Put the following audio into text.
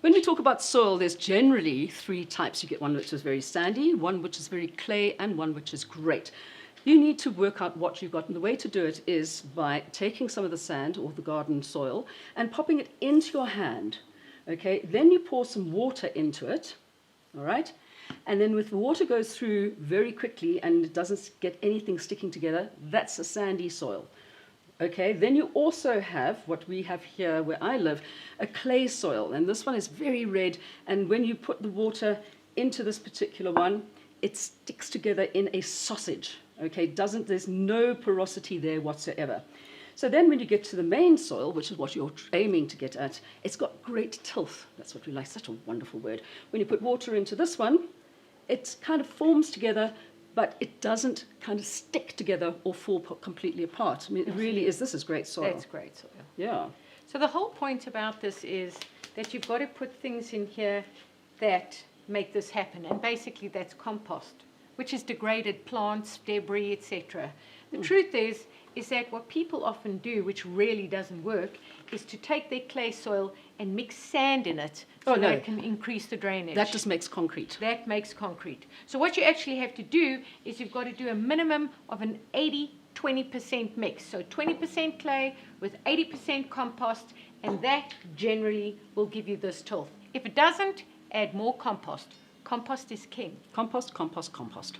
When we talk about soil, there's generally three types. You get one which is very sandy, one which is very clay, and one which is great. You need to work out what you've got, and the way to do it is by taking some of the sand or the garden soil and popping it into your hand. Okay, then you pour some water into it, all right? And then with the water goes through very quickly and it doesn't get anything sticking together, that's a sandy soil. Okay, then you also have what we have here where I live, a clay soil, and this one is very red, and when you put the water into this particular one, it sticks together in a sausage. Okay, there's no porosity there whatsoever. So then when you get to the main soil, which is what you're aiming to get at, it's got great tilth. That's what we like, such a wonderful word. When you put water into this one, it kind of forms together, but it doesn't kind of stick together or fall completely apart. I mean, it really is, this is great soil. That's great soil. Yeah. So the whole point about this is that you've got to put things in here that make this happen. And basically that's compost, which is degraded plants, debris, etc. The truth is that what people often do, which really doesn't work, is to take their clay soil and mix sand in it so that it can increase the drainage. That just makes concrete. That makes concrete. So what you actually have to do is you've got to do a minimum of an 80-20% mix. So 20% clay with 80% compost, and that generally will give you this tilth. If it doesn't, add more compost. Compost is king. Compost, compost, compost.